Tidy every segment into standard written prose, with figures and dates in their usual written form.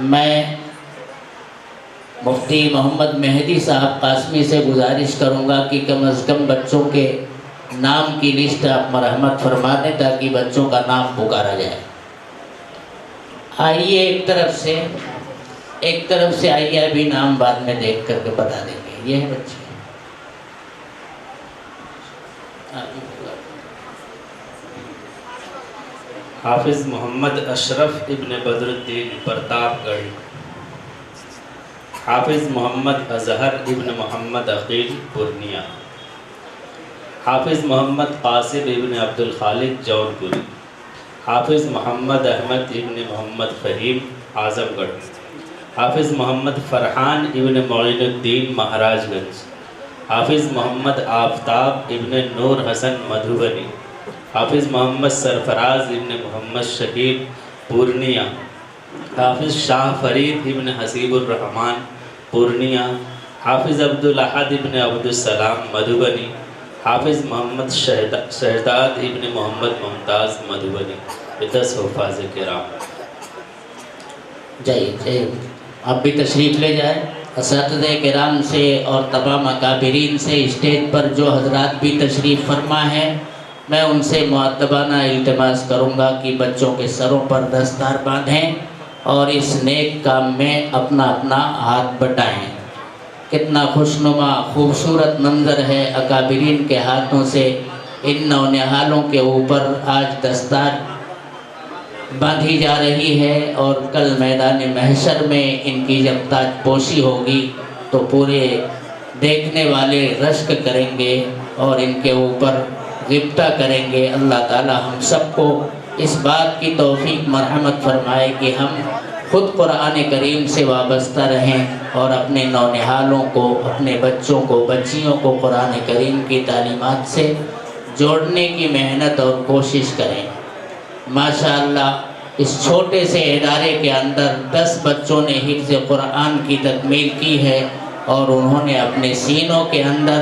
میں مفتی محمد مہدی صاحب قاسمی سے گزارش کروں گا کہ کم از کم بچوں کے نام کی لسٹ آپ مرحمت فرما دیں تاکہ بچوں کا نام پکارا جائے۔ آئیے ایک طرف سے آئیے، ابھی نام بعد میں دیکھ کر کے بتا دیں گے۔ یہ ہے بچے، حافظ محمد اشرف ابن بدر الدین پرتاپ گڑھ، حافظ محمد اظہر ابن محمد عقیل پورنیہ، حافظ محمد قاسم ابن عبد الخالق جون پوری، حافظ محمد احمد ابن محمد فہیم اعظم گڑھ، حافظ محمد فرحان ابن معین الدین مہاراج گنج، حافظ محمد آفتاب ابن نور حسن مدھوبنی، حافظ محمد سرفراز ابن محمد شکیب پورنیہ، حافظ شاہ فرید ابن حسیب الرحمن پورنیہ، حافظ عبدالاحد ابن عبد السلام مدھوبنی، حافظ محمد شہزاد ابن محمد ممتاز مدھوبنی۔ 10 حفاظ کرام۔ جائیے آپ بھی تشریف لے جائیں۔ اساتذہ کرام سے اور تمام اکابرین سے اسٹیج پر جو حضرات بھی تشریف فرما ہیں، میں ان سے مؤدبانہ التماس کروں گا کہ بچوں کے سروں پر دستار باندھیں اور اس نیک کام میں اپنا اپنا ہاتھ بٹائیں۔ کتنا خوشنما خوبصورت منظر ہے، اکابرین کے ہاتھوں سے ان نونہالوں کے اوپر آج دستار باندھی جا رہی ہے، اور کل میدان محشر میں ان کی جب تاج پوشی ہوگی تو پورے دیکھنے والے رشک کریں گے اور ان کے اوپر غبطہ کریں گے۔ اللہ تعالی ہم سب کو اس بات کی توفیق مرحمت فرمائے کہ ہم خود قرآن کریم سے وابستہ رہیں اور اپنے نونہالوں کو، اپنے بچوں کو، بچیوں کو قرآن کریم کی تعلیمات سے جوڑنے کی محنت اور کوشش کریں۔ ماشاءاللہ اس چھوٹے سے ادارے کے اندر 10 بچوں نے حفظ قرآن کی تکمیل کی ہے، اور انہوں نے اپنے سینوں کے اندر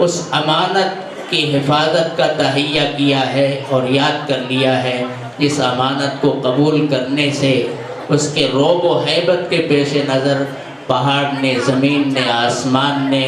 اس امانت کی حفاظت کا تہیہ کیا ہے اور یاد کر لیا ہے۔ اس امانت کو قبول کرنے سے اس کے رعب و ہیبت کے پیش نظر پہاڑ نے، زمین نے، آسمان نے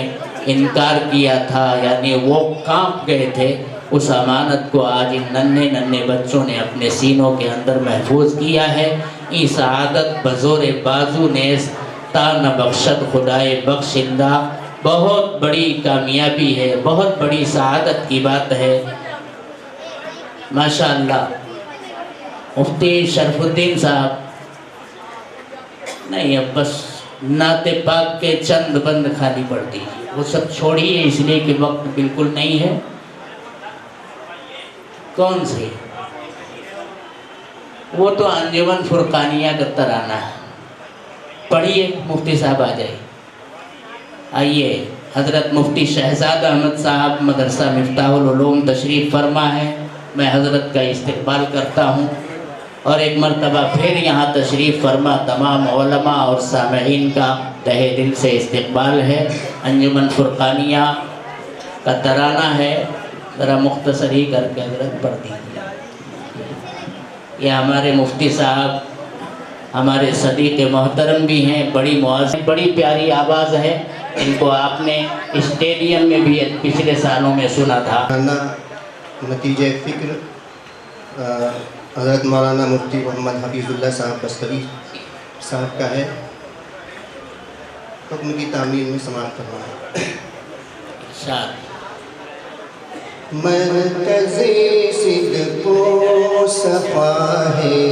انکار کیا تھا، یعنی وہ کانپ گئے تھے۔ اس امانت کو آج ان ننھے ننھے بچوں نے اپنے سینوں کے اندر محفوظ کیا ہے۔ ای سعادت بزور بازو نیز تا نہ بخشد خدائے بخشندہ۔ بہت بڑی کامیابی ہے، بہت بڑی سعادت کی بات ہے۔ ماشاءاللہ مفتی شرف الدین صاحب، نہیں اب بس نعت پاک کے چند بند خالی پڑھ دیجیے، وہ سب چھوڑیے اس لیے کہ وقت بالکل نہیں ہے۔ کون سی؟ وہ تو انجمن فرقانیہ کا ترانہ ہے، پڑھیے۔ مفتی صاحب آ جائیے۔ آئیے، حضرت مفتی شہزاد احمد صاحب مدرسہ مفتاح العلوم تشریف فرما ہے۔ میں حضرت کا استقبال کرتا ہوں، اور ایک مرتبہ پھر یہاں تشریف فرما تمام علماء اور سامعین کا تہہ دل سے استقبال ہے۔ انجمن فرقانیہ کا ترانہ ہے، ذرا مختصر ہی کر کے حضرت پڑھ دیجیے۔ یہ ہمارے مفتی صاحب ہمارے صدیق محترم بھی ہیں، بڑی معزز، بڑی پیاری آواز ہے۔ ان کو آپ نے اسٹیڈیم میں بھی پچھلے سالوں میں سنا تھا۔ نتیجہ فکر حضرت مولانا مفتی محمد حفیظ اللہ صاحب بستری صاحب کا ہے۔ حکم کی تعمیل میں سماعت فرمائیں۔ مرکز صدق و صفا ہے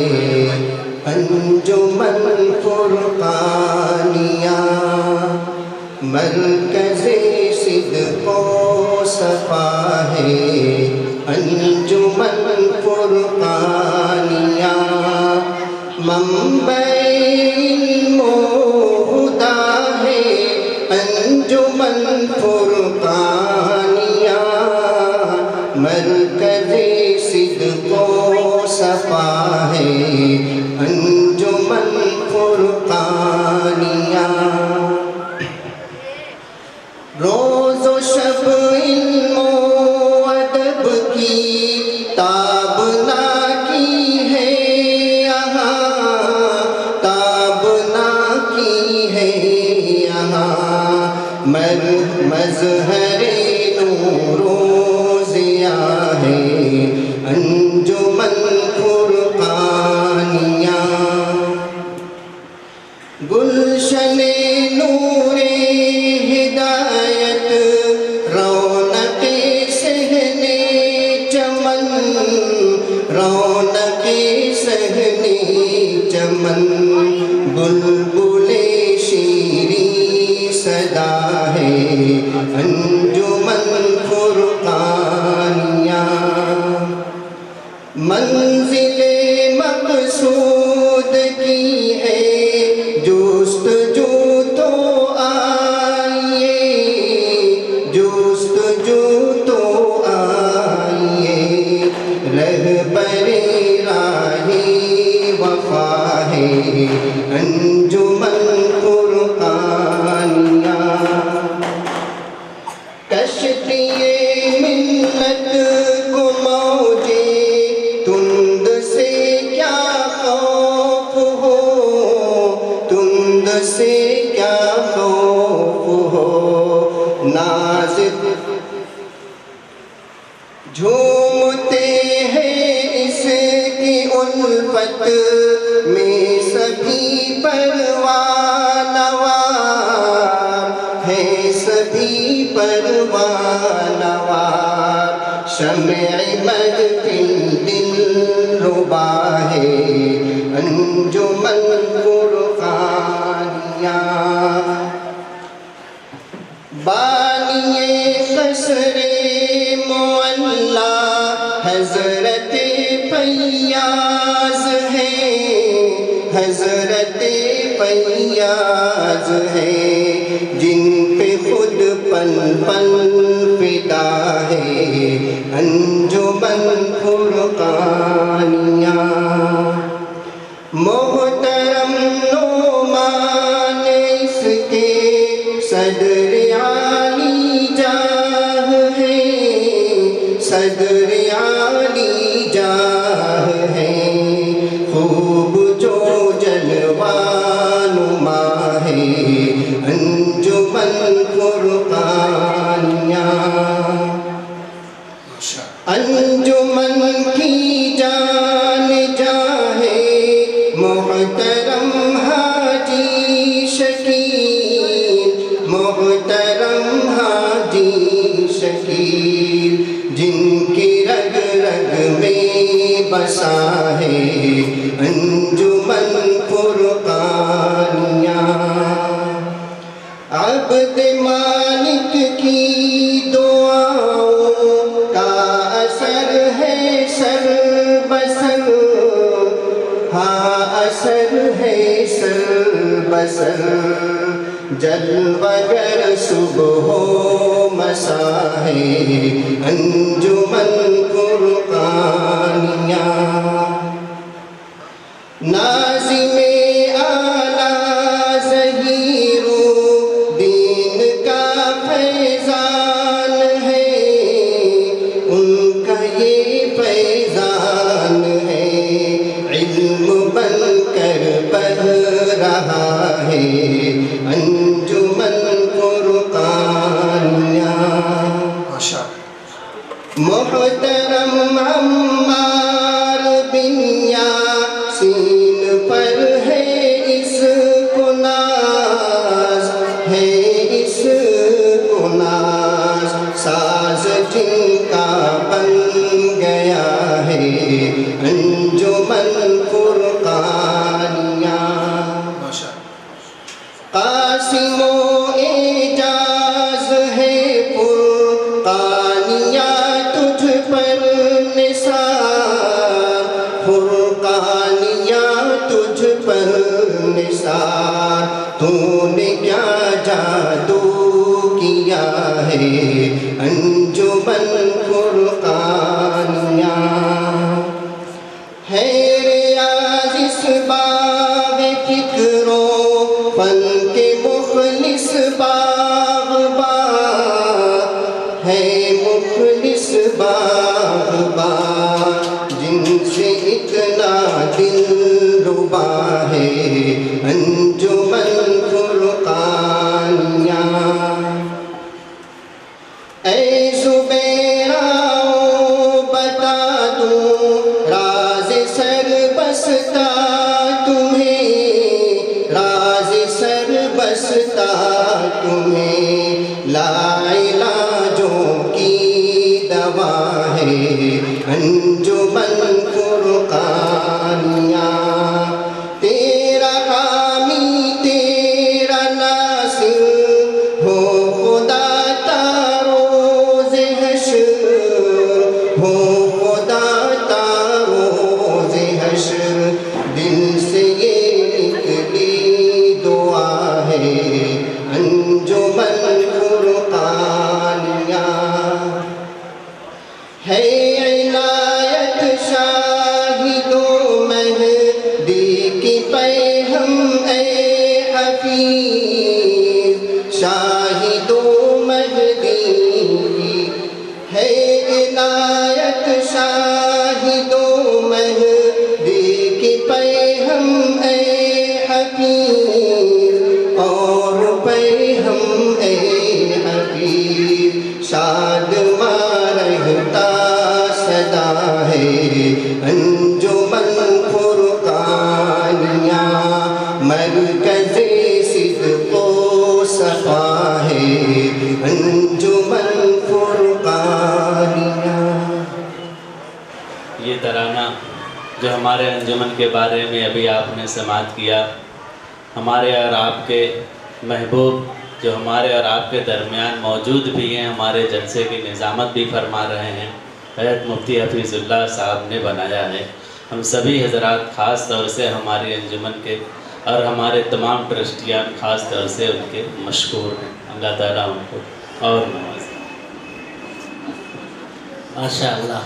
انجمن فرقانیہ، مرکز صدق و صفا ہے انجمن فرقانیہ، منبع علم و ہدیٰ ہے انجمن فرقانیہ، مرکز صدق و صفا ہے انجمن فرقانیہ، روز و شب علم و ادب کی تابنا کی مظہر نور و ضیاء ہے انجمن فرقانیہ، گلشن نور ہدایت رونق صحن چمن، رونق صحن چمن، بلبل شیریں صدا ہے انجمن فرقانیہ، منزل مقصود کی ہے جستجو تو آئیے، جستجو تو آئیے، رہبر راہ وفا ہے انجمن فرقانیہ، کشتی ملت کو موجے تند سے کیا خوف ہو، تند سے کیا خوف ہو، ناز جھومتے ہیں اس کی الفت میں سبھی پروانوار ہیں، سبھی پروانوار، شمع محفل دل ربا ہے انجمن فرقانیہ، بانی قصر معلی حضرت فیاض ہے، حضرت فیاض ہے، جن پہ خود پل پل فدا ہے انجمن فرقانیہ، محترم نعمان اس کے صدر عالی جاہ ہے، صدر عالی جاہ ہے، خوب جو جلوہ نما ہے انجمن فرقانیہ، انجمن کی جان جاہے محترم حاجی شکیل، محترم حاجی شکیل، جن کی رگ رگ میں بسا ہے انجمن فرقانیہ، عبد مالک کی دعاؤں کا اثر ہے سر بسر، ہاں اثر ہے سر بسر، جلوگر صبح و مسا ہے انجمن فرقانیہ، ناظم اعلیٰ ظہیر دین کا فیضان ہے، ان کا یہ فیضان ہے، علم بن کر بڑھ رہا ہے انجمن فرقانیہ، محترم عمار بن یاسین پر ہے اس کو ناز، ہے اس کو ناز، ساز جن کا بن گیا ہے انجمن فرقانیہ، قاسم و اعجاز ہے فرقانیہ تجھ پر نثار، فرقانیہ تجھ پر نثار، تو نے کیا جادو کیا ہے انجمن فرقانیہ، ہے ریاض اس باغ فکر و فن کے مخلص باغبان، ہے مخلص باغبان، جن سے اتنا دل ربا ہے انجمن فرقانیہ، تمہیں لاعلاجوں کی دوا ہے انجمن فرقانیہ، تیرا حامی تیرا ناصر ہو خدا تا روز حشر، ہو خدا تا روز حشر، دل سے یہ نکلی دعا ہے انجمن فرقانیہ، ہے عنایت شاہد و مہدی کی پیغام اے حفیظ، شاہد و مہدی ہے عنایت شاہد و مہدی کی پیغام اے حفیظ، اور پیغام اے حفیظ، شاد رہتا صدا ہے انجمن فرقانیہ، مرکز صدق و صفا ہے انجمن فرقانیہ۔ یہ ترانہ جو ہمارے انجمن کے بارے میں ابھی آپ نے سماعت کیا، ہمارے اور آپ کے محبوب جو ہمارے اور آپ کے درمیان موجود بھی ہیں، ہمارے جلسے کی نظامت بھی فرما رہے ہیں، حضرت مفتی حفیظ اللہ صاحب نے بنایا ہے۔ ہم سبھی حضرات خاص طور سے ہماری انجمن کے اور ہمارے تمام ٹرسٹیان خاص طور سے ان کے مشکور ہیں، اللہ تعالیٰ ان کو اور نوازے۔ ماشاء اللہ۔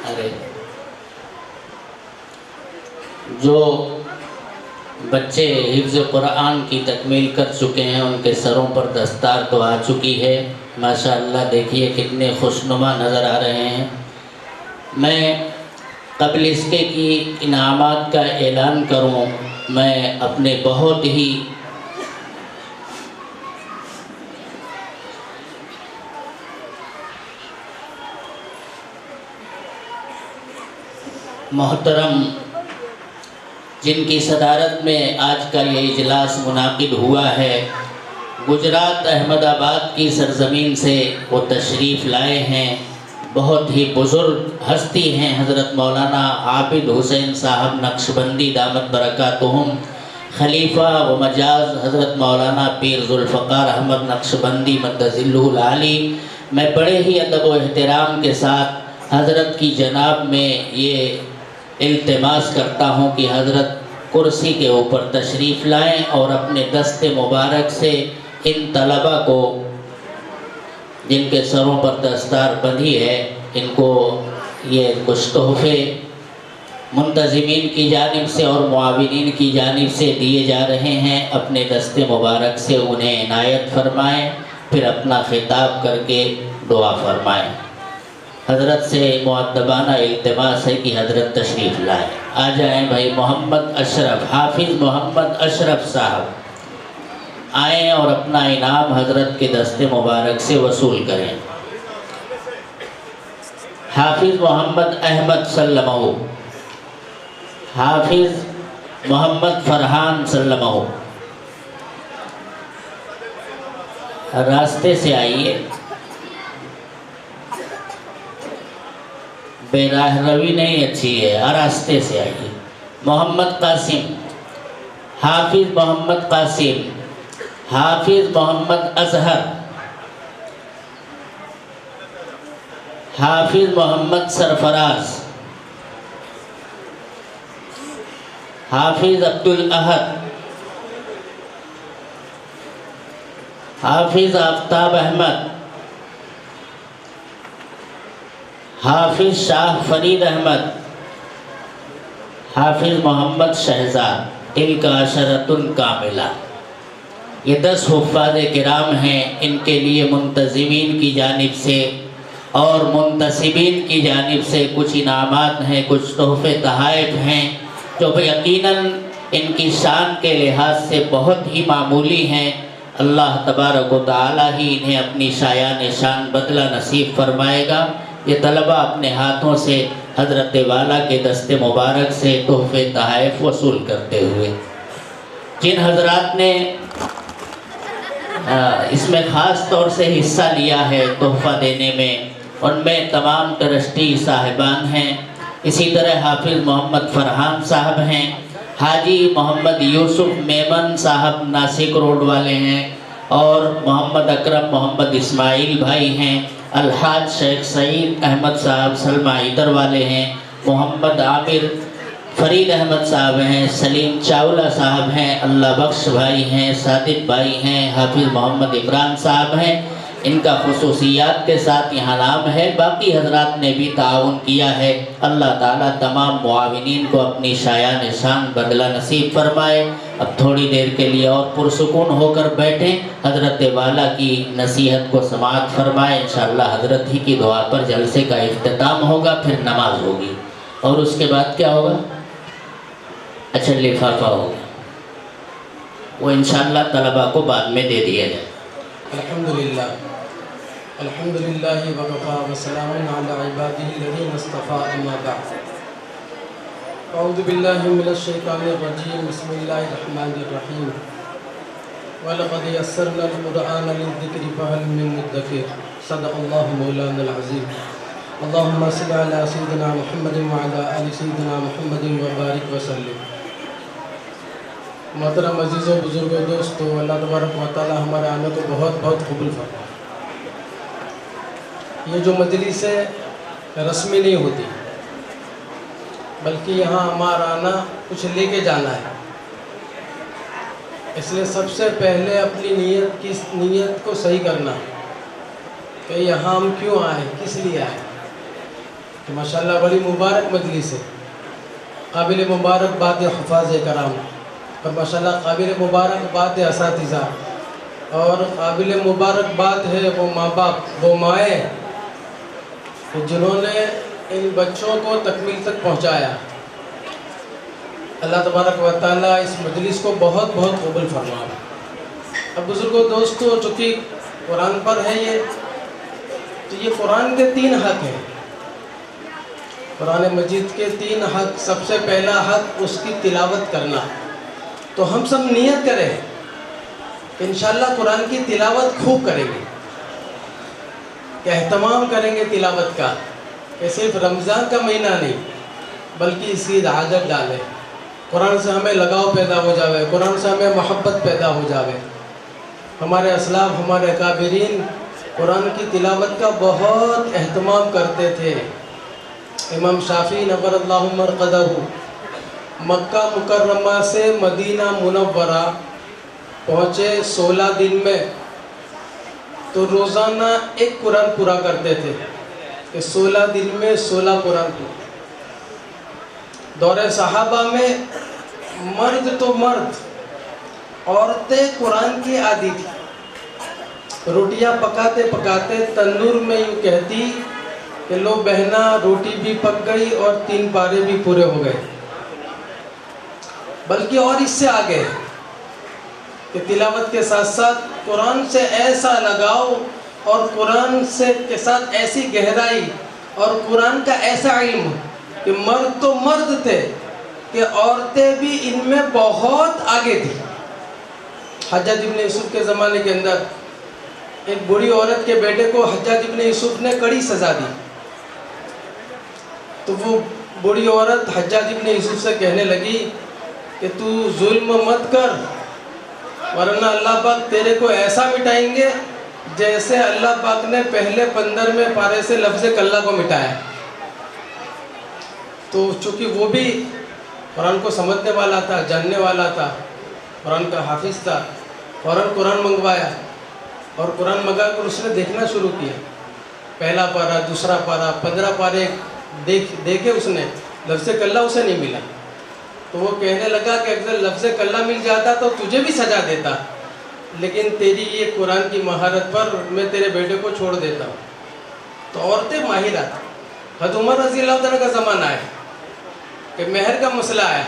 ارے جو بچے حفظ قرآن کی تکمیل کر چکے ہیں ان کے سروں پر دستار تو آ چکی ہے، ماشاءاللہ دیکھیے کتنے خوشنما نظر آ رہے ہیں۔ میں قبل اس کے کہ انعامات کا اعلان کروں، میں اپنے بہت ہی محترم جن کی صدارت میں آج کا یہ اجلاس منعقد ہوا ہے، گجرات احمد آباد کی سرزمین سے وہ تشریف لائے ہیں، بہت ہی بزرگ ہستی ہیں، حضرت مولانا عابد حسین صاحب نقشبندی دامت برکاتہم، خلیفہ و مجاز حضرت مولانا پیر ذوالفقار احمد نقشبندی مد ظلہ العالی۔ میں بڑے ہی ادب و احترام کے ساتھ حضرت کی جناب میں یہ التماس کرتا ہوں کہ حضرت کرسی کے اوپر تشریف لائیں اور اپنے دست مبارک سے ان طلبہ کو جن کے سروں پر دستار بندھی ہے ان کو یہ کچھ تحفے منتظمین کی جانب سے اور معاونین کی جانب سے دیے جا رہے ہیں، اپنے دست مبارک سے انہیں عنایت فرمائیں، پھر اپنا خطاب کر کے دعا فرمائیں۔ حضرت سے مؤدبانہ التماس ہے کہ حضرت تشریف لائیں۔ آ جائیں بھائی محمد اشرف، حافظ محمد اشرف صاحب آئیں اور اپنا انعام حضرت کے دست مبارک سے وصول کریں۔ حافظ محمد احمد سلمہ، حافظ محمد فرحان سلمہ، راستے سے آئیے، بے راہ روی نہیں اچھی ہے، راستے سے آئیے۔ محمد قاسم، حافظ محمد قاسم، حافظ محمد اظہر، حافظ محمد سرفراز، حافظ عبدالاحد، حافظ آفتاب احمد، حافظ شاہ فرید احمد، حافظ محمد شہزاد، تلک عشرۃ کاملہ۔ یہ 10 حفاظ کرام ہیں، ان کے لیے منتظمین کی جانب سے اور منتسبین کی جانب سے کچھ انعامات ہیں، کچھ تحفے تحائف ہیں جو یقیناً ان کی شان کے لحاظ سے بہت ہی معمولی ہیں۔ اللہ تبارک و تعالی ہی انہیں اپنی شایان شان بدلہ نصیب فرمائے گا۔ یہ طلبہ اپنے ہاتھوں سے حضرت والا کے دست مبارک سے تحفے تحائف وصول کرتے ہوئے، جن حضرات نے اس میں خاص طور سے حصہ لیا ہے تحفہ دینے میں، ان میں تمام ٹرسٹی صاحبان ہیں، اسی طرح حافظ محمد فرحان صاحب ہیں، حاجی محمد یوسف میمن صاحب ناسک روڈ والے ہیں، اور محمد اکرم محمد اسماعیل بھائی ہیں، الحاج شیخ سعید احمد صاحب سلمہ عیدر والے ہیں، محمد عامر فرید احمد صاحب ہیں، سلیم چاولہ صاحب ہیں، اللہ بخش بھائی ہیں، صادق بھائی ہیں، حافظ محمد عمران صاحب ہیں، ان کا خصوصیات کے ساتھ یہاں نام ہے۔ باقی حضرات نے بھی تعاون کیا ہے، اللہ تعالیٰ تمام معاونین کو اپنی شایان شان بدلہ نصیب فرمائے۔ اب تھوڑی دیر کے لیے اور پرسکون ہو کر بیٹھیں، حضرت والا کی نصیحت کو سماعت فرمائے، انشاءاللہ حضرت ہی کی دعا پر جلسے کا اختتام ہوگا، پھر نماز ہوگی، اور اس کے بعد کیا ہوگا؟ اچھا لفافہ ہوگا، وہ انشاءاللہ طلبہ کو بعد میں دے دیا جائے۔ الحمدللہ وکفا وسلام علی عبادہ الذین اصطفیٰ، اما بعد۔ اعوذ باللہ من الشیطان الرجیم، بسم اللہ الرحمن الرحیم۔ وَلَقَدْ يَسَّرْنَا الْقُرْآنَ لِلذِّكْرِ فَهَلْ مِن مُدَّكِرٍ، صدق اللہ مولانا العظیم۔ اللہم صل علی سیدنا محمد وعلی آل سیدنا محمد وبارک وسلم۔ محترم عزیزوں، بزرگوں، دوستوں، اللہ تبارک و تعالی ہمارے آنے کو بہت بہت قبول فرمائے۔ یہ جو مجلس ہے رسمی نہیں ہوتی، بلکہ یہاں ہمارا آنا کچھ لے کے جانا ہے، اس لیے سب سے پہلے اپنی نیت کو صحیح کرنا کہ یہاں ہم کیوں آئے، کس لیے آئے۔ تو ماشاءاللہ بڑی مبارک مجلس ہے، قابل مبارک بات حفاظ کرام، اور ماشاءاللہ قابل مبارک بات اساتذہ، اور قابل مبارک بات ہے وہ ماں باپ، وہ مائیں جنہوں نے ان بچوں کو تکمیل تک پہنچایا۔ اللہ تبارک و تعالیٰ اس مجلس کو بہت بہت قبول فرمائے۔ اب بزرگوں، دوستوں، چونکہ قرآن پر ہے یہ، تو یہ قرآن کے 3 حق ہیں، قرآن مجید کے 3 حق۔ سب سے پہلا حق اس کی تلاوت کرنا، تو ہم سب نیت کریں کہ انشاءاللہ قرآن کی تلاوت خوب کریں گے، کہ اہتمام کریں گے تلاوت کا، کہ صرف رمضان کا مہینہ نہیں بلکہ اس کی عادت ڈالیں، قرآن سے ہمیں لگاؤ پیدا ہو جاوے، قرآن سے ہمیں محبت پیدا ہو جاوے۔ ہمارے اسلاف، ہمارے اکابرین قرآن کی تلاوت کا بہت اہتمام کرتے تھے۔ امام شافعی نور اللہ مرقدہ مکہ مکرمہ سے مدینہ منورہ پہنچے 16 دن میں، تو روزانہ ایک قرآن پورا کرتے تھے، کہ 16 دن میں 16 قرآن پورا۔ دور صحابہ میں مرد تو مرد، عورتیں قرآن کی عادی تھی، روٹیاں پکاتے پکاتے تندور میں یوں کہتی کہ لو بہنا روٹی بھی پک گئی اور 3 پارے بھی پورے ہو گئے، بلکہ اور اس سے آگے کہ تلاوت کے ساتھ ساتھ قرآن سے ایسا لگاؤ، اور قرآن سے کے ساتھ ایسی گہرائی، اور قرآن کا ایسا علم کہ مرد تو مرد تھے کہ عورتیں بھی ان میں بہت آگے تھی۔ حجاج ابن یوسف کے زمانے کے اندر ایک بڑی عورت کے بیٹے کو حجاج ابن یوسف نے کڑی سزا دی، تو وہ بڑی عورت حجاج ابن یوسف سے کہنے لگی کہ تو ظلم مت کر، ورنہ اللہ پاک تیرے کو ایسا مٹائیں گے جیسے اللہ پاک نے پہلے 15 پارے سے لفظ کلہ کو مٹایا۔ تو چونکہ وہ بھی قرآن کو سمجھنے والا تھا، جاننے والا تھا، قرآن کا حافظ تھا، فوراً قرآن منگوایا، اور قرآن منگا کر اس نے دیکھنا شروع کیا، پہلا پارہ، دوسرا پارہ، 15 پارے دیکھے اس نے، لفظ کلہ اسے نہیں ملا، تو وہ کہنے لگا کہ اگر لفظ کلہ مل جاتا تو تجھے بھی سزا دیتا، لیکن تیری یہ قرآن کی مہارت پر میں تیرے بیٹے کو چھوڑ دیتا ہوں۔ تو عورتیں ماہرات، حضرت عمر رضی اللہ عنہ کا زمانہ ہے کہ مہر کا مسئلہ ہے،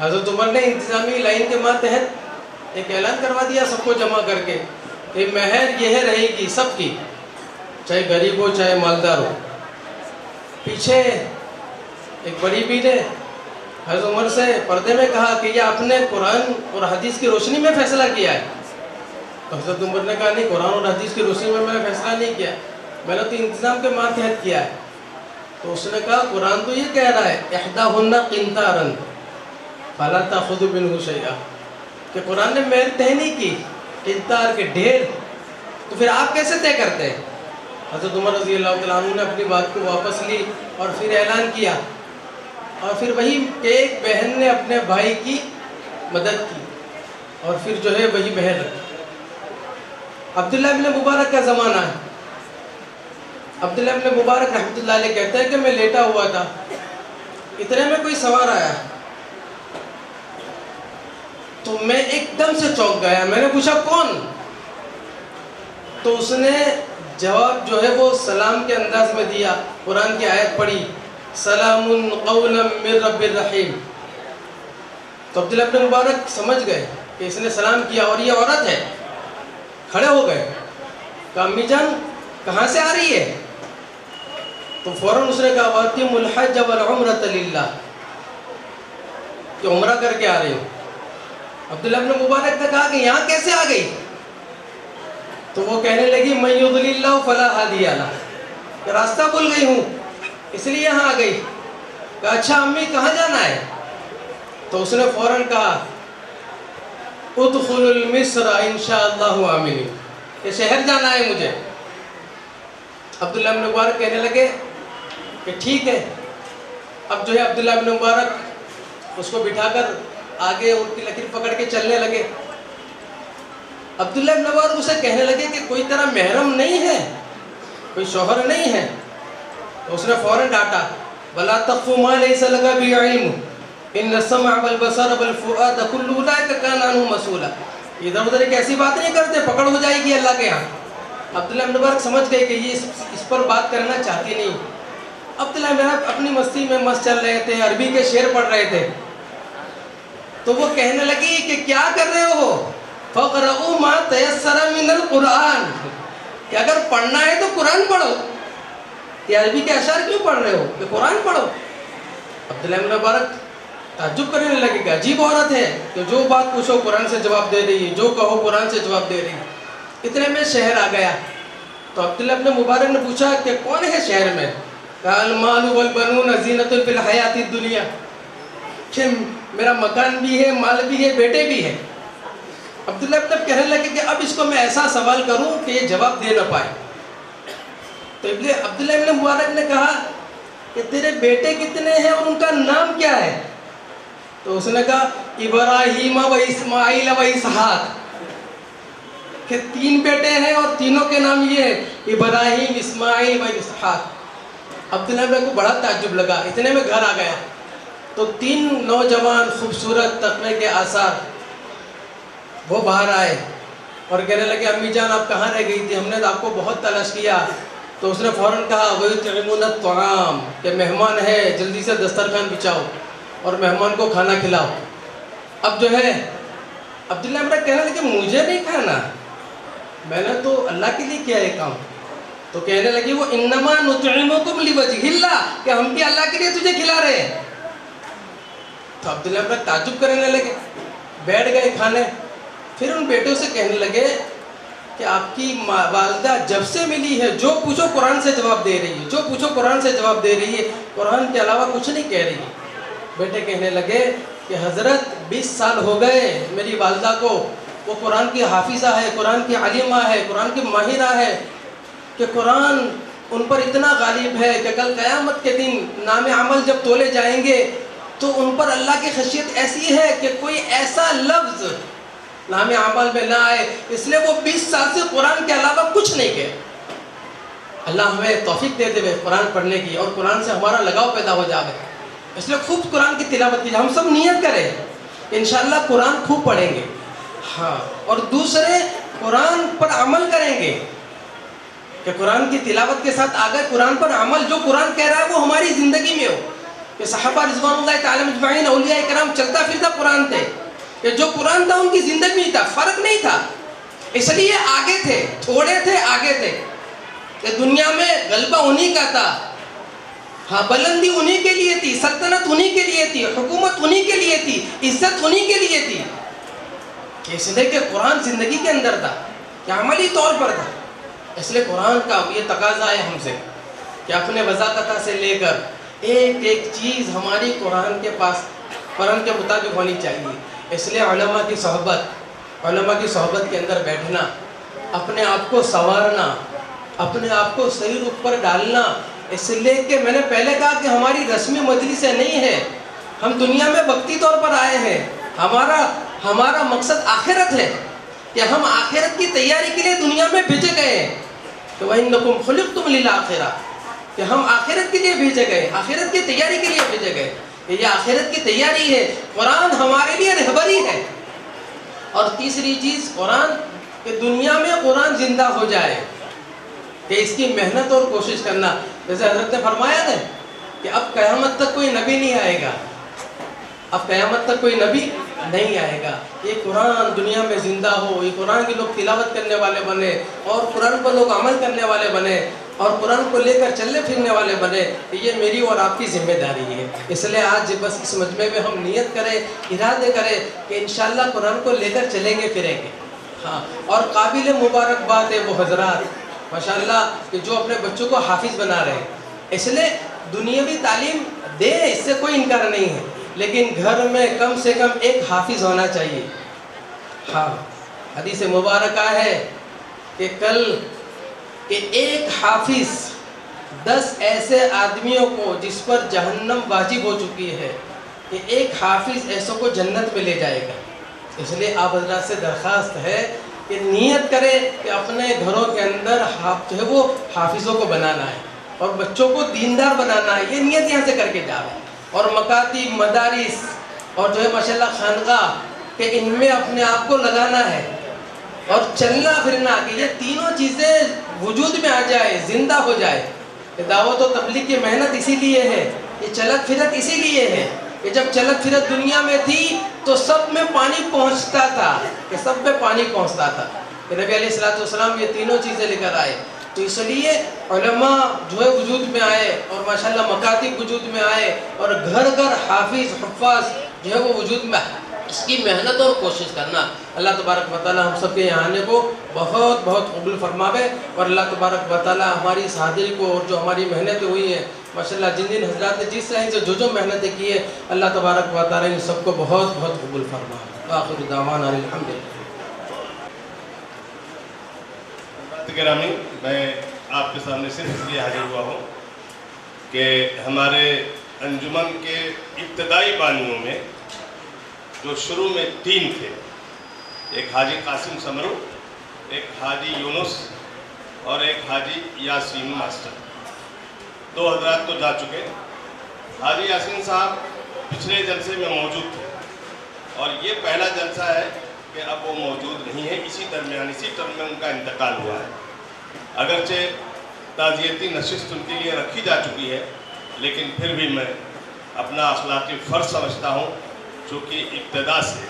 حضرت عمر نے انتظامی لائن کے ماتحت ایک اعلان کروا دیا سب کو جمع کر کے کہ مہر یہ رہے گی سب کی، چاہے غریب ہو چاہے مالدار ہو۔ پیچھے ایک بڑی بھی نے حضرت عمر سے پردے میں کہا کہ یہ آپ نے قرآن اور حدیث کی روشنی میں فیصلہ کیا ہے، تو حضرت عمر نے کہا نہیں، قرآن اور حدیث کی روشنی میں نے فیصلہ نہیں کیا، میں نے تو انتظام کے ماتحت کیا ہے۔ تو اس نے کہا قرآن تو یہ کہہ رہا ہے احداہن قنطارن فلا تاخذوا منہ شیئا، کہ قرآن نے مہر طے نہیں کی قنطار کے ڈھیر، تو پھر آپ کیسے طے کرتے ہیں؟ حضرت عمر رضی اللہ تعالیٰ عنہ نے اپنی بات کو واپس لی اور پھر اعلان کیا، اور پھر وہی کہ ایک بہن نے اپنے بھائی کی مدد کی اور پھر جو ہے وہی مہر رکھی۔ عبداللہ ابن مبارک کا زمانہ ہے۔ عبداللہ ابن مبارک رحمۃ اللہ علیہ کہتے ہیں کہ میں لیٹا ہوا تھا، اتنے میں کوئی سوار آیا تو میں ایک دم سے چونک گیا۔ میں نے پوچھا کون؟ تو اس نے جواب جو ہے وہ سلام کے انداز میں دیا، قرآن کی آیت پڑھی سلام قولا من رب الرحیم۔ تو عبداللہ ابن مبارک سمجھ گئے کہ اس نے سلام کیا اور یہ عورت ہے، کھڑے ہو گئے، کہا امی جان کہاں سے آ رہی ہے؟ تو فوراً اس نے کہا وَأَتِمُّ الْحَجَّ وَالْعُمْرَةَ لِلَّهِ، کہ عمرہ کر کے آ رہی ہوں۔ عبداللہ ابن مبارک نے کہا کہ یہاں کیسے آ گئی؟ تو وہ کہنے لگی مَن يُضْلِلِ اللَّهُ فَلَا هَادِيَ لَهُ، کہ راستہ بھول گئی ہوں اس لیے یہاں آ گئی۔ کہا اچھا امی کہاں جانا ہے؟ تو اس نے فوراً کہا ادخلوا المصر انشاءاللہ آمنین، کہ شہر جانا ہے مجھے۔ عبداللہ ابن مبارک کہنے لگے کہ ٹھیک ہے۔ اب جو ہے عبداللہ ابن مبارک اس کو بٹھا کر آگے ان کی لکیر پکڑ کے چلنے لگے۔ عبداللہ ابن مبارک اسے کہنے لگے کہ کوئی تیرا محرم نہیں ہے، کوئی شوہر نہیں ہے؟ تو اس نے فوراً ڈانٹا وَلَا تَقْفُ مَا لَيْسَ لَكَ بِهِ عِلْمٌ إِنَّ السَّمْعَ وَالْبَصَرَ وَالْفُؤَادَ كُلُّ أُولَئِكَ كَانَ عَنْهُ مَسْئُولًا۔ ادھر ادھر ایک ایسی بات نہیں کرتے، پکڑ ہو جائے گی اللہ کے ہاں۔ عبداللہ ابن مبارک سمجھ گئے کہ یہ اس پر بات کرنا چاہتی نہیں۔ عبداللہ ابن مبارک اپنی مستی میں مست چل رہے تھے، عربی کے شعر پڑھ رہے تھے، تو وہ کہنے لگی کہ کیا کر رہے ہو؟ فَقْرَؤُوا مَا تَيَسَّرَ مِنَ الْقُرْآنِ، کہ اگر پڑھنا ہے تو قرآن پڑھو، یہ عربی کے اشعار کیوں پڑھ رہے ہو؟ کہ قرآن پڑھو۔ عبداللہ ابن مبارک تعجب کرنے لگے کہ عجیب عورت ہے کہ جو بات پوچھو قرآن سے جواب دے رہی ہے، جو کہو قرآن سے جواب دے رہی ہے۔ اتنے میں شہر آ گیا تو عبداللہ ابن مبارک نے پوچھا کہ کون ہے شہر میں؟ کہا المال والبنون زینۃ فی الحیات الدنیا، کہ میرا مکان بھی ہے، مال بھی ہے، بیٹے بھی ہیں۔ عبداللہ ابن کہنے لگے کہ اب اس کو میں ایسا سوال کروں کہ یہ جواب دے نہ پائے۔ تو عبداللہ ابن مبارک نے کہا کہ تیرے بیٹے کتنے ہیں اور ان کا نام کیا ہے؟ تو اس نے کہا ابراہیم و اسماعیل و اسحاق، کہ 3 بیٹے ہیں اور تینوں کے نام یہ ہے ابراہیم، اسماعیل و اسحاق۔ عبداللہ ابن کو بڑا تعجب لگا۔ اتنے میں گھر آ گیا تو 3 نوجوان خوبصورت تقوی کے آثار وہ باہر آئے اور کہنے لگے امی جان آپ کہاں رہ گئی تھی؟ ہم نے آپ کو بہت تلاش کیا۔ تو اس نے فوراً کہا وَيُطْعِمُونَ الطَّعَامَ، کہ مہمان ہے جلدی سے دسترخوان بچھاؤ اور مہمان کو کھانا کھلاؤ۔ اب جو ہے عبداللہ ابن کہنے لگے مجھے نہیں کھانا، میں نے تو اللہ کے لیے کیا ہے کام۔ تو کہنے لگی وہ انما نطعمکم لوجہ اللہ، کہ ہم بھی اللہ کے لیے تجھے کھلا رہے ہیں۔ تو عبداللہ ابن تعجب کرنے لگے، بیٹھ گئے کھانے۔ پھر ان بیٹوں سے کہنے لگے کہ آپ کی والدہ جب سے ملی ہے جو پوچھو قرآن سے جواب دے رہی ہے، جو پوچھو قرآن سے جواب دے رہی ہے، قرآن کے علاوہ کچھ نہیں کہہ رہی ہے۔ بیٹے کہنے لگے کہ حضرت 20 سال ہو گئے میری والدہ کو، وہ قرآن کی حافظہ ہے، قرآن کی عالمہ ہے، قرآن کی ماہرہ ہے، کہ قرآن ان پر اتنا غالب ہے کہ کل قیامت کے دن نام عمل جب تولے جائیں گے تو ان پر اللہ کی خشیت ایسی ہے کہ کوئی ایسا لفظ نام عمل میں نہ آئے، اس لیے وہ 20 سال سے قرآن کے علاوہ کچھ نہیں کہے۔ اللہ ہمیں توفیق دے دے قرآن پڑھنے کی اور قرآن سے ہمارا لگاؤ پیدا ہو جائے، اس لیے خوب قرآن کی تلاوت کی۔ ہم سب نیت کریں انشاءاللہ قرآن خوب پڑھیں گے، ہاں، اور دوسرے قرآن پر عمل کریں گے، کہ قرآن کی تلاوت کے ساتھ آگے قرآن پر عمل، جو قرآن کہہ رہا ہے وہ ہماری زندگی میں ہو۔ کہ صحابہ رضوان اللہ تعالی مجمعین، اولیاء کرام چلتا پھرتا قرآن تھے، کہ جو قرآن تھا ان کی زندگی میں تھا، فرق نہیں تھا، اس لیے آگے تھے، تھوڑے تھے آگے تھے، کہ دنیا میں غلبہ انہی کا تھا، ہاں بلندی انہی کے لیے تھی، سلطنت انہی کے لیے تھی، حکومت انہی کے لیے تھی، عزت انہی کے لیے تھی، کہ اس لیے کہ قرآن زندگی کے اندر تھا۔ کہ عملی طور پر تھا. اس لیے قرآن کا یہ تقاضا ہے ہم سے کہ اپنے وضاقتہ سے لے کر ایک ایک چیز ہماری قرآن کے پاس قرآن کے مطابق ہونی چاہیے. اس لیے علماء کی صحبت کے اندر بیٹھنا، اپنے آپ کو سنوارنا، اپنے آپ کو صحیح رخ پر ڈالنا. اس لیے کہ میں نے پہلے کہا کہ ہماری رسمی مجلسیں نہیں ہے، ہم دنیا میں وقتی طور پر آئے ہیں. ہمارا مقصد آخرت ہے کہ ہم آخرت کی تیاری کے لیے دنیا میں بھیجے گئے ہیں. کہ وَإِنَّكُمْ خُلِقْتُمْ لِلْآخِرَةِ، کہ ہم آخرت کے لیے بھیجے گئے، آخرت کی تیاری کے لیے بھیجے گئے. یہ آخرت کی تیاری ہے. قرآن ہمارے لیے رہبری ہے. اور تیسری چیز قرآن، کہ دنیا میں قرآن زندہ ہو جائے، کہ اس کی محنت اور کوشش کرنا. جیسے حضرت نے فرمایا نا کہ اب قیامت تک کوئی نبی نہیں آئے گا، اب قیامت تک کوئی نبی نہیں آئے گا. یہ قرآن دنیا میں زندہ ہو، یہ قرآن کے لوگ تلاوت کرنے والے بنے، اور قرآن پر لوگ عمل کرنے والے بنے، اور قرآن کو لے کر چلنے پھرنے والے بنے. یہ میری اور آپ کی ذمہ داری ہے. اس لیے آج بس اس مجمع میں ہم نیت کریں، ارادے کریں کہ انشاءاللہ قرآن کو لے کر چلیں گے پھریں گے. ہاں، اور قابل مبارکباد ہے وہ حضرات ماشاءاللہ کہ جو اپنے بچوں کو حافظ بنا رہے ہیں. اس لیے دنیاوی تعلیم دے، اس سے کوئی انکار نہیں ہے، لیکن گھر میں کم سے کم ایک حافظ ہونا چاہیے. ہاں، حدیث مبارکہ ہے کہ کہ ایک حافظ 10 ایسے آدمیوں کو جس پر جہنم واجب ہو چکی ہے، کہ ایک حافظ ایسوں کو جنت میں لے جائے گا. اس لیے آپ حضرات سے درخواست ہے کہ نیت کرے کہ اپنے گھروں کے اندر جو ہے وہ حافظوں کو بنانا ہے اور بچوں کو دیندار بنانا ہے. یہ نیت یہاں سے کر کے جا رہے ہیں. اور مکاتب، مدارس اور جو ہے ماشاءاللہ خانقاہ، کہ ان میں اپنے آپ کو لگانا ہے اور چلنا پھرنا، کہ یہ تینوں چیزیں وجود میں آ جائے، زندہ ہو جائے. کہ دعوت و تبلیغ کی محنت اسی لیے ہے، یہ چلت پھرت اسی لیے ہے کہ جب چلت پھرت دنیا میں تھی تو سب میں پانی پہنچتا تھا، کہ سب میں پانی پہنچتا تھا. کہ نبی علیہ السلام یہ تینوں چیزیں لے کر آئے. تو اس لیے علماء جو ہے وجود میں آئے، اور ماشاءاللہ مکاتب وجود میں آئے، اور گھر گھر حافظ حفاظ جو ہے وہ وجود میں آئے. اس کی محنت اور کوشش کرنا. اللہ تبارک و تعالی ہم سب کے یہاں آنے کو بہت بہت قبول فرماوے، اور اللہ تبارک و تعالی ہماری اس حاضری کو اور جو ہماری محنتیں ہوئی ہیں ماشاءاللہ جن حضرات نے جس طرح سے جو محنتیں کی ہیں، اللہ تبارک و تعالی ان سب کو بہت بہت قبول فرمائے. آخر دعوانا الحمدللہ. گرامی، میں آپ کے سامنے صرف اس لیے حاضر ہوا ہوں کہ ہمارے انجمن کے ابتدائی بانیوں میں جو شروع میں 3 تھے، ایک حاجی قاسم سمرو، ایک حاجی یونس اور ایک حاجی یاسین ماسٹر. 2 حضرات تو جا چکے. حاجی یاسین صاحب پچھلے جلسے میں موجود تھے، اور یہ پہلا جلسہ ہے کہ اب وہ موجود نہیں ہے. اسی ٹرم میں ان کا انتقال ہوا ہے. اگرچہ تعزیتی نشست ان کے لیے رکھی جا چکی ہے، لیکن پھر بھی میں اپنا اخلاقی فرض سمجھتا ہوں، چونکہ ابتدا سے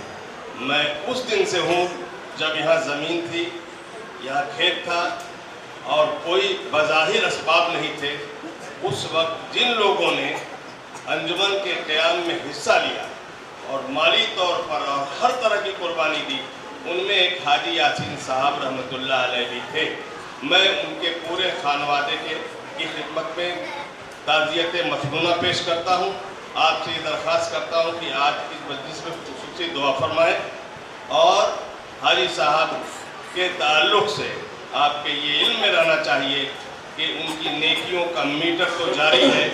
میں اس دن سے ہوں جب یہاں زمین تھی، یہاں کھیت تھا اور کوئی بظاہر اسباب نہیں تھے. اس وقت جن لوگوں نے انجمن کے قیام میں حصہ لیا اور مالی طور پر اور ہر طرح کی قربانی دی، ان میں ایک حاجی یاسین صاحب رحمۃ اللہ علیہ بھی تھے. میں ان کے پورے خانوادے کی خدمت میں تعزیت مخدونہ پیش کرتا ہوں. آپ سے یہ درخواست کرتا ہوں کہ آج اس مجلس میں خصوصی دعا فرمائیں، اور حاجی صاحب کے تعلق سے آپ کے یہ علم میں رہنا چاہیے کہ ان کی نیکیوں کا میٹر تو جاری ہے.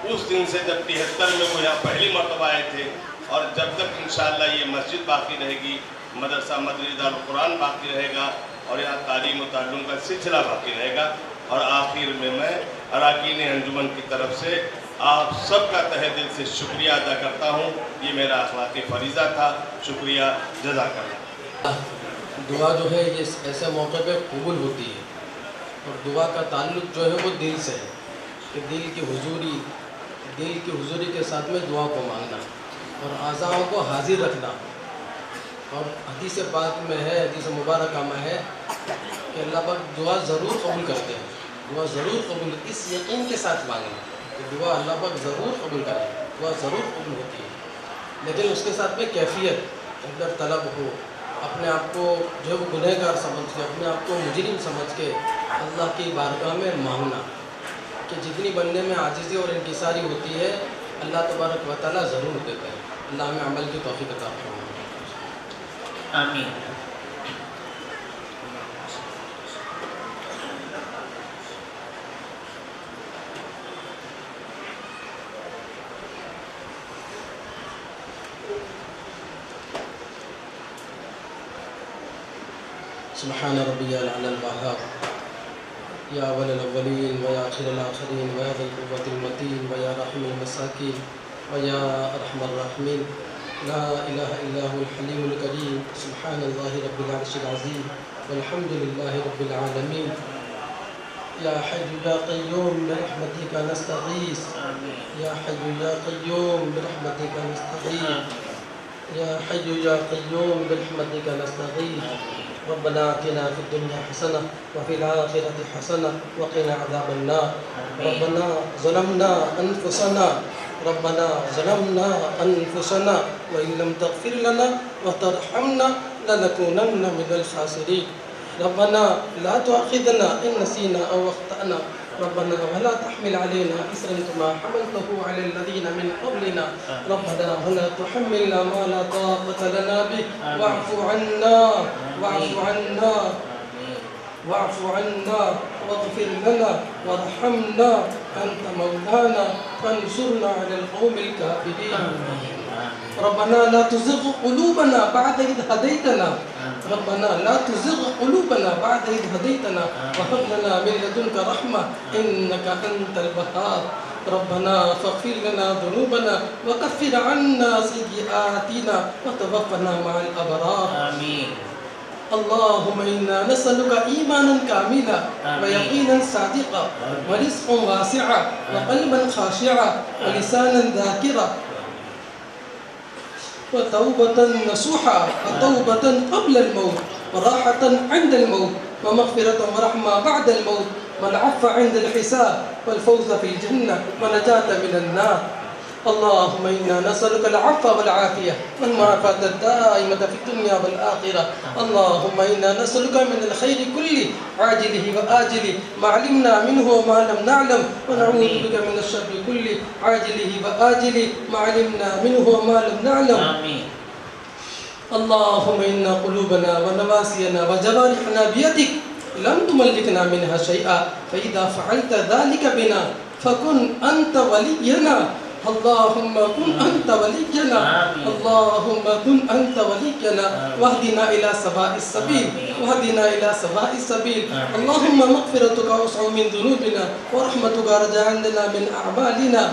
اس دن سے جب 73 میں وہ یہاں پہلی مرتبہ آئے تھے، اور جب تک انشاءاللہ یہ مسجد باقی رہے گی، مدرسہ مدری دارالقرآن باقی رہے گا، اور یہاں تعلیم و تعلم کا سلسلہ باقی رہے گا. اور آخر میں اراکین انجمن کی طرف سے آپ سب کا تہہ دل سے شکریہ ادا کرتا ہوں. یہ میرا اخلاقی فریضہ تھا. شکریہ، جزاک اللہ. دعا جو ہے یہ ایسے موقع پہ قبول ہوتی ہے، اور دعا کا تعلق جو ہے وہ دل سے ہے، کہ دل کی حضوری کے ساتھ میں دعا کو مانگنا اور اعضاءوں کو حاضر رکھنا. اور حدیث پاک میں ہے، حدیث مبارکہ میں ہے کہ اللہ پاک دعا ضرور قبول کرتے ہیں. دعا ضرور قبول، اس یقین کے ساتھ مانگنا کہ دعا اللہ پاک ضرور قبول کرے. دعا ضرور قبول ہوتی ہے، لیکن اس کے ساتھ میں کیفیت اندر طلب ہو، اپنے آپ کو جو گنہگار سمجھ کے، اپنے آپ کو مجرم سمجھ کے اللہ کی بارگاہ میں مانگنا کہ جتنی بندے میں عاجزی اور انکساری ہوتی ہے اللہ تبارک و تعالیٰ ضرور دیتا ہے۔ اللہ میں عمل کی توفیق عطا فرمائے۔ آمین۔ سبحان ربی العلی الوہاب یا اول الاولین و یا آخر الآخرین و یا ذی القوة المتین و یا رحم المساکین و یا ارحم الراحمین، لا الہ الا هو الحلیم الکریم، سبحان اللہ رب العرش العظیم والحمد للہ رب العالمین۔ یا حی یا قیوم برحمتک نستغیث، یا حی یا قیوم برحمتک نستغیث، یا حی یا قیوم برحمتک نستغیث۔ ربنا آتنا في الدنيا حسنة وفي الآخرة حسنة وقنا عذاب النار۔ ربنا ظلمنا أنفسنا وإن لم تغفر لنا وترحمنا لنكونن من الخاسرين۔ ربنا لا تؤاخذنا إن نسينا أو أخطأنا، ربنا ولا تحمل علينا إصرا كما حملته على الذين من قبلنا، ربنا ولا تحملنا ما لا طاقة لنا به، واعف عنا واغفر لنا وارحمنا، أنت مولانا فانصرنا على القوم الكافرين۔ ربنا لا تزغ قلوبنا بعد إذ هديتنا، وهب لنا من لدنك رحمة إنك أنت الوهاب۔ ربنا فاغفر لنا ذنوبنا وكفر عنا سيئاتنا وتوفنا مع الأبرار۔ آمين۔ اللهم إنا نسألك إيمانا كاملا ويقينا صادقا ورزقا واسعا وقلبا خاشعا ولسانا ذاكرا وتوبة نصوحا وتوبة قبل الموت وراحة عند الموت ومغفرة ورحمة بعد الموت والعفو عند الحساب والفوز في الجنة ونجاة من النار۔ اللهم إنا نسألك العفو والعافية والمعافاة الدائمة في الدنيا والآخرة۔ اللهم إنا نسألك من الخير كله عاجله وآجله ما علمنا منه وما لم نعلم، ونعوذ بك من الشر كله عاجله وآجله ما علمنا منه وما لم نعلم۔ آمين۔ اللهم إن قلوبنا ونواسينا وجوارحنا بيدك لم تملكنا منها شيئا، فإذا فعلت ذلك بنا فكن أنت ولينا، اللهم كن أنت ولينا، اللهم كن أنت ولينا واهدنا إلى سواء السبيل، اللهم مغفرتك أوسع من ذنوبنا ورحمتك أرجى عندنا من أعمالنا۔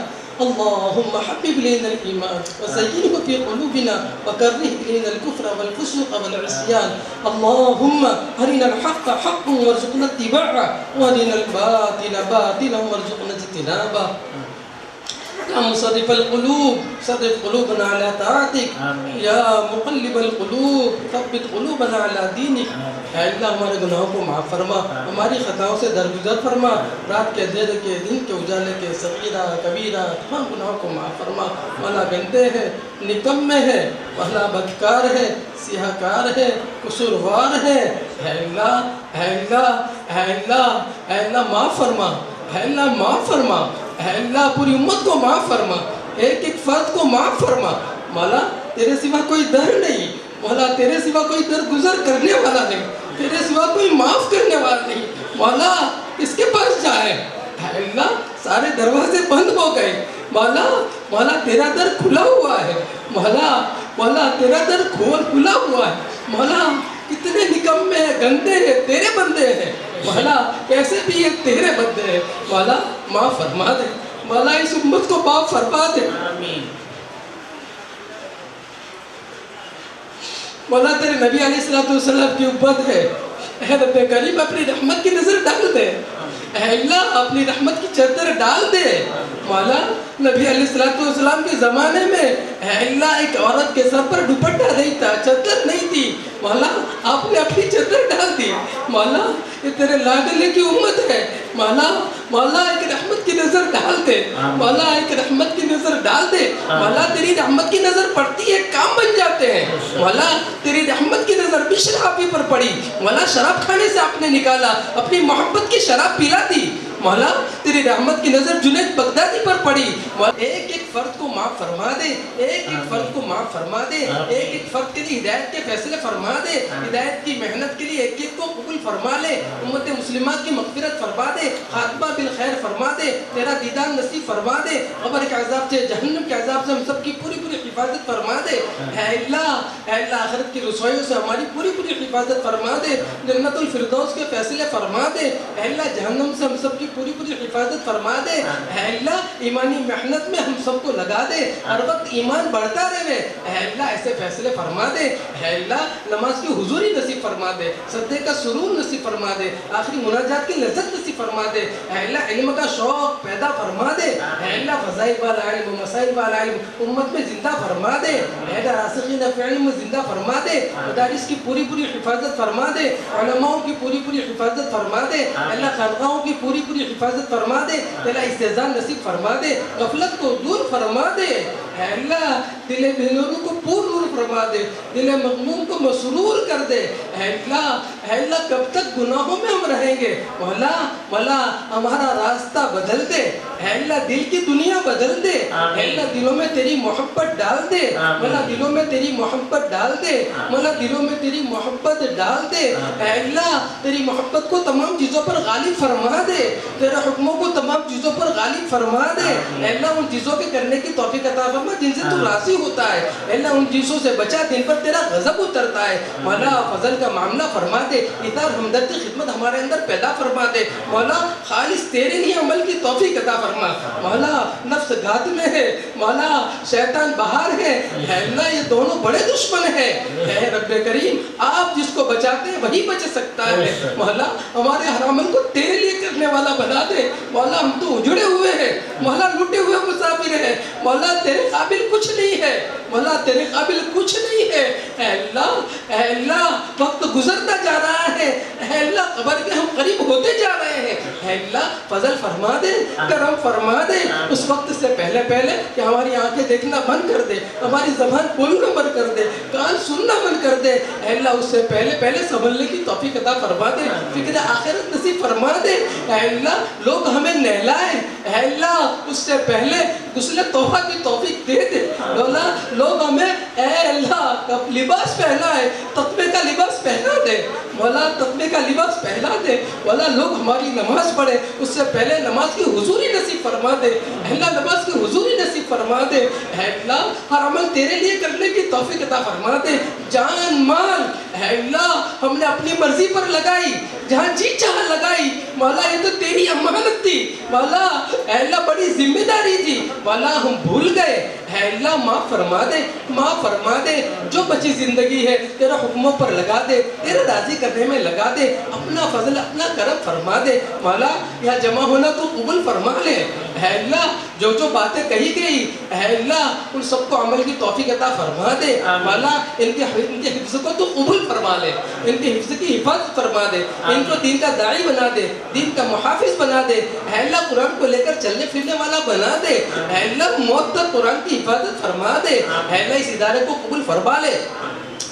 اللهم حبب إلينا الإيمان وزينه في قلوبنا وكره إلينا الكفر والفسوق والعصيان، اللهم أرنا الحق حقا وارزقنا اتباعه وأرنا الباطل باطلا وارزقنا اجتنابه۔ يا مصرف القلوب صرف قلوبنا على طاعتك، يا مقلب القلوب ثبت قلوبنا على دينك۔ اے اللہ ہمارے گناہوں کو معاف فرما، ہماری خطاؤں سے درگزر فرما، رات کے اندھیرے کے دن کے اجالے کے صغیرہ کبیرہ تمام گناہوں کو معاف فرما۔ مولا گندے ہیں، نکمے ہیں، مولا بدکار ہے، سیاہ کار ہے، قصوروار ہے، اے اللہ اے اللہ اے اللہ اے اللہ معاف فرما، اے اللہ معاف فرما، اے اللہ پوری امت کو معاف فرما، ایک ایک فرد کو معاف فرما۔ مولا تیرے سوا کوئی در نہیں، مولا تیرے سوا کوئی در گزر کرنے والا نہیں، تیرے سوا کوئی معاف کرنے والا نہیں، مولا اس کے پاس جائے۔ اے اللہ سارے دروازے بند ہو گئے، مولا تیرا در کھلا ہوا ہے، مولا تیرا در کھلا ہوا ہے، مولا کتنے نکمے ہیں، گندے ہیں، تیرے بندے ہیں، مولا کیسے بھی یہ تیرے بندے ہیں، مولا معاف فرما دے، مولا اس امت کو معاف فرما دے۔ آمین۔ مولا تیرے نبی علیہ السلام کی امت ہے، اے رب کریم اپنی رحمت کی نظر ڈال دے، اے اللہ اپنی رحمت کی چادر ڈال دے۔ مولا نبی علیہ السلام کے زمانے میں اے اللہ ایک عورت کے سر پر دوپٹہ نہیں تھا، چادر نہیں تھی، مولا آپ نے اپنی چادر ڈال دی۔ مولا یہ تیرے لاڈلے کی امت ہے، مولا ایک رحمت کی نظر ڈال دے مولا، ایک رحمت کی نظر ڈال دے مولا، تیری رحمت کی نظر پڑتی ہے کام بن جاتے ہیں مولا، تیری رحمت کی نظر بھی شرابی پر پڑی مولا، شراب کھانے سے آپ نے نکالا، اپنی محبت کی شراب پلا دی مولا، تیری رحمت کی نظر جنید بغدادی پر پڑی مولا، ایک ایک فرد کو معاف فرما دے، ایک ایک فرد کو معاف فرما دے، ایک ایک فرد کے لیے ہدایت کے فیصلے فرما دے، ہدایت کی محنت کے لیے ایک ایک کو قبول فرما لے، امت مسلمات کی مغفرت فرما دے، خاتمہ بالخیر فرما دے، تیرا دیدار نصیب فرما دے، قبر کے عذاب سے، جہنم کے عذاب سے ہم سب کی پوری پوری حفاظت فرما دے، اے اللہ آخرت کی رسوائیوں سے ہماری پوری پوری حفاظت فرما دے، جنت الفردوس کے فیصلے فرما دے، اے اللہ جہنم سے ہم سب کی پوری پوری حفاظت فرما دے، اے اللہ ایمانی محنت میں ہم سب کو لگا دے، ہر وقت ایمان بڑھتا رہے، اے اللہ ایسے فیصلے فرما دے، اے اللہ نماز کی حضوری نصیب فرما دے، سجدے کا سرور نصیب فرما دے، آخری مناجات کی لذت نصیب فرما دے، اے اللہ علم کا شوق پیدا فرما دے، اے اللہ فضائل والا علم و مسائل والا علم امت میں زندہ فرما دے، اے اللہ راسخین فی علم میں زندہ فرما دے، مدارس کی پوری پوری حفاظت فرما دے، علماء کی پوری پوری حفاظت فرما دے، اے اللہ خانقاہوں کی پوری پوری حفاظت فرما دے، اے اللہ استحزان نصیب فرما دے، غفلت کو دور فرما دے، اے اللہ دل بیرونی کو پور نور فرما دے، دل مغموم کو مسرور کر دے، اے اللہ کب تک گناہوں میں ہم رہیں گے مولا ہمارا راستہ بدل دے، اے اللہ دل کی دنیا بدل دے، اے اللہ دلوں میں تیری محبت ڈال دے مولا، دلوں میں تیری محبت ڈال دے مولا، دلوں میں تیری محبت ڈال دے، اے اللہ تیری محبت کو تمام چیزوں پر غالب فرما دے، تیرے حکموں کو تمام چیزوں پر غالب فرما دے، اے اللہ ان چیزوں کے کرنے کی توفیق عطا فرما جن سے تو راضی ہوتا ہے، اے اللہ ان چیزوں سے بچا جن پر تیرا غضب اترتا ہے مولا، فضل کا معاملہ فرما دے، اطاعت ہمدردی خدمت ہمارے اندر پیدا فرما دے مولا، خالص تیرے لیے عمل کی توفیق عطا فرما مولا، نفس گھات میں ہے مولا، شیطان باہر ہے، اے اللہ یہ دونوں بڑے دشمن ہیں، اے رب کریم آپ جس کو بچاتے ہیں وہی بچ سکتا ہے مولا، ہمارے ہر عمل کو تیرے لیے کرنے والا بنا دے مولا، ہم تو اجڑے ہوئے ہیں مولا، لٹے ہوئے مسافر ہیں مولا، تیرے قابل کچھ نہیں ہے مولا، تیرے قابل کچھ نہیں ہے، اے اللہ وقت گزرتا جا رہا ہے، اے اللہ قبر کے ہم قریب ہوتے جا رہے ہیں، اے اللہ فضل فرما دے، کرم فرما دے، اس وقت سے پہلے کہ ہماری آنکھیں دیکھنا بند کر دے، ہماری زبان بولنا بند کر دے، کان سننا بند کر دے، اے اللہ اس سے پہلے سنبھلنے کی توفیق عطا فرما دے، فکر آخرت نصیب فرما دے، اے اللہ لوگ ہمیں نہلائیں، اے اللہ اس سے پہلے غسل توبہ کی توفیق دے دے مولا، لوگ ہمیں اے اللہ لباس پہنائے، تقوی کا لباس پہنا دے مولا، تقوی کا لباس پہنا دے مولا، لوگ ہماری نماز پڑھے اس سے پہلے نماز کی حضوری نصیب فرما دے، اے اللہ نماز کی حضوری نصیب فرما دے، اے اللہ ہر عمل تیرے لیے کرنے کی توفیق عطا فرما دے، جان مال اے اللہ ہم نے اپنی مرضی پر لگائی، جہاں جی چاہا لگائی مولا، یہ تو تیری امانت تھی مولا، اے اللہ بڑی ذمہ داری تھی مولا، ہم بھول گئے، اے اللہ معاف فرما دے، جو بچی زندگی ہے تیرا حکموں پر لگا دے، تیرے راضی کرنے میں لگا دے، اپنا فضل اپنا کرم فرما دے مولا، یہاں جمع ہونا تو قبول فرما لے، اے اللہ جو باتیں کہی گئی اے اللہ ان سب کو عمل کی توفیق عطا فرما دے مولا، ان کے حفظ کو تو قبول فرما لے، ان کے حفظ کی حفاظت فرما دے، ان کو دین کا داعی بنا دے، دین کا محافظ بنا دے، اے اللہ قرآن کو لے کر چلنے پھرنے والا بنا دے، اے اللہ موت تک قرآن کی حفاظت فرما دے، اے اللہ اس ادارے کو قبول فرما لے،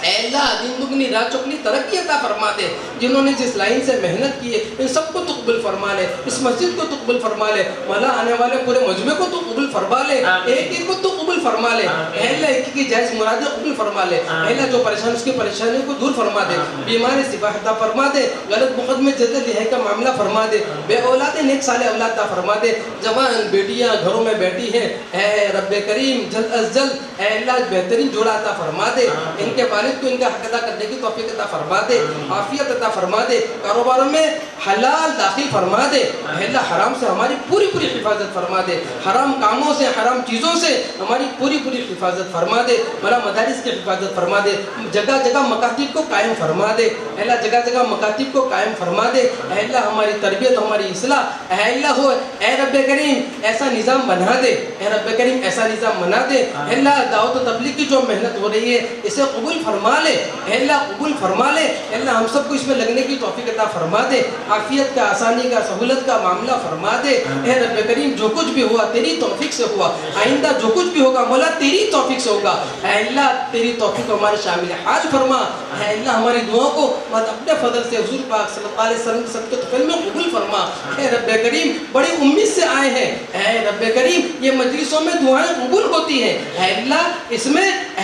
اے اللہ دین دگنی رات چوگنی ترقی عطا فرما دے، جنہوں نے جس لائن سے محنت کی ہے ان سب کو تو قبول فرما لے، اس مسجد کو تو قبول فرما لے مولا، آنے والے پورے مجمع کو تو قبول فرما لے، ایک کو تو قبول فرما لے، اے اللہ ایک کی جائز مرادیں قبول فرما لے، اے اللہ جو پریشان اس کی پریشانیوں کو دور فرما دے، بیمار شفا عطا فرما دے، غلط مقدمے جلد رہائی کا معاملہ فرما دے، بے اولاد نیک صالح اولاد عطا فرما دے، جوان بیٹیاں گھروں میں بیٹھی ہیں اے رب کریم جلد از جلد اے اللہ بہترین جوڑا عطا فرما دے، ان کے والد کو ان کا حق ادا کرنے کی توفیق عطا فرما دے، عافیت عطا فرما دے، کاروباروں میں حلال داخل فرما دے، اے اللہ حرام سے ہماری پوری حفاظت فرما دے، حرام کاموں سے حرام چیزوں سے ہماری پوری حفاظت فرما دے، مولا مدارس کی حفاظت فرما دے، جگہ جگہ مکاتب کو قائم فرما دے، اے اللہ جگہ جگہ مکاتب کو قائم فرما دے، اے اللہ ہماری تربیت ہماری اصلاح اے اللہ ہو، اے رب کریم ایسا نظام بنا دے، اے رب کریم ایسا نظام بنا دے، اے اللہ دعوت و تبلیغ کی جو محنت ہو رہی ہے اسے قبول فرما فرما لے، اے اللہ قبول فرما لے، اے اللہ ہم سب کو اس میں لگنے کی توفیق عطا فرما دے، عافیت کا، آسانی کا، سہولت کا معاملہ فرما دے۔ اے رب کریم جو کچھ بھی ہوا تیری توفیق سے ہوا، آئندہ جو کچھ بھی ہوگا مولا تیری توفیق سے ہوگا۔ اے اللہ تیری توفیق کو ہمارے شامل حال فرما، اے اللہ ہماری دعاؤں کو اپنے فضل سے حضور پاک صلی اللہ علیہ وسلم کے صدقے طفیل میں قبول فرما۔ اے رب کریم بڑی امید سے آئے ہیں، اے رب کریم یہ مجلسوں میں دعائیں قبول ہوتی ہیں، اے اللہ اس میں اے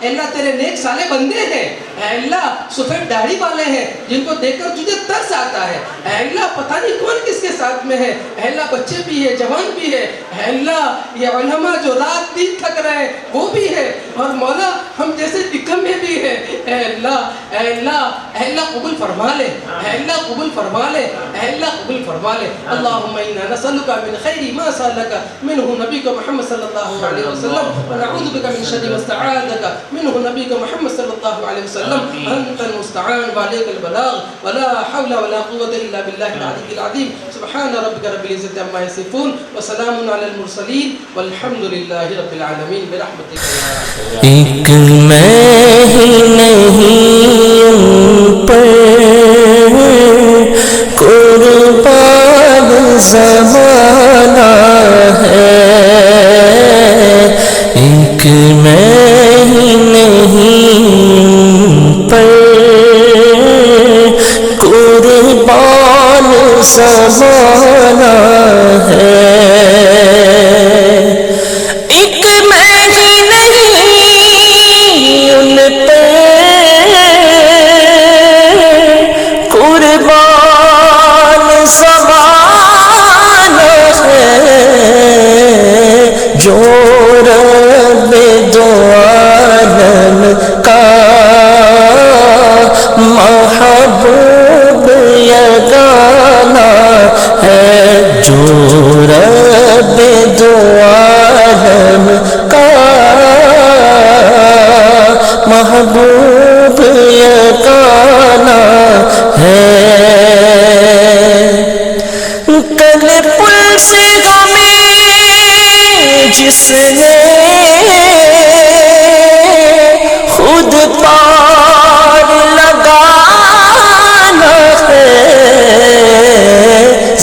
اللہ تیرے نیک صالح بندے ہیں، اے اللہ سفید داڑھی والے ہیں جن کو دیکھ کر تجھے ترس آتا ہے، اے اللہ پتہ نہیں کون کس کے ساتھ میں ہے، اے اللہ بچے بھی ہے، جوان بھی ہے، اے اللہ یہ علماء جو رات دن تھک رہے ہیں وہ بھی ہے، اور مولا ہم جیسے نکمے بھی ہیں، اے اللہ اے اللہ اے اللہ قبول فرما لے، اے اللہ قبول فرما لے، اے اللہ قبول فرما لے۔ اللہم انا نسألک من خیر ما سألک منہ نبیک محمد صلی اللہ علیہ وسلم ونعوذ بک من شر ما استعاذک منہ نبیک محمد صلی اللہ علیہ وسلم، انت المستعان وعلیک البلاغ ولا حول ولا قوة الا باللہ العلی العظیم۔ سبحان ربک رب العزت عما یصفون وسلام علی المرسلین والحمد للہ رب العالمین برحمتک یا ایک میں ہی نہیں ان پر قربان زمانہ ہے، ایک میں ہی نہیں ان پر قربان زمانہ ہے، ایک میں ہی نہیں ان پہ قربان زمانہ ہے، جو رب دو عالم کا محبوب یگانہ ہے، جو رب دو عالم کا محبوب یگانہ ہے۔ کل پل سے ہمیں جس نے خود پار لگانا ہے،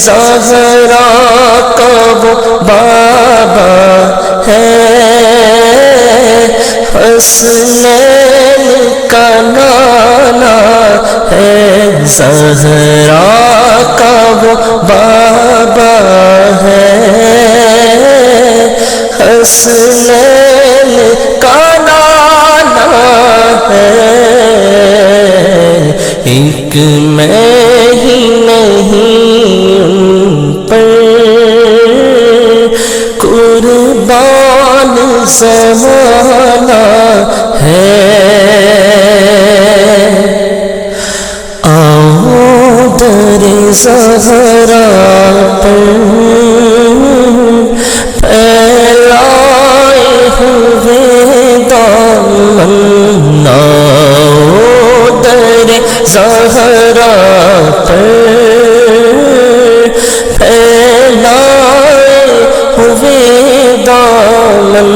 زہرا کا وہ بابا ہے، حسنین کا نانا ہے، زہرا کا وہ بابا ہے، حسنین کا نانا ہے، ایک میں ہی نہیں ان پر قربان زمانہ ہے۔ آؤ در زہرا پر پھیلائے ہوئے دامن، آؤ در زہرا پر پھیلائے ہوئے دامن،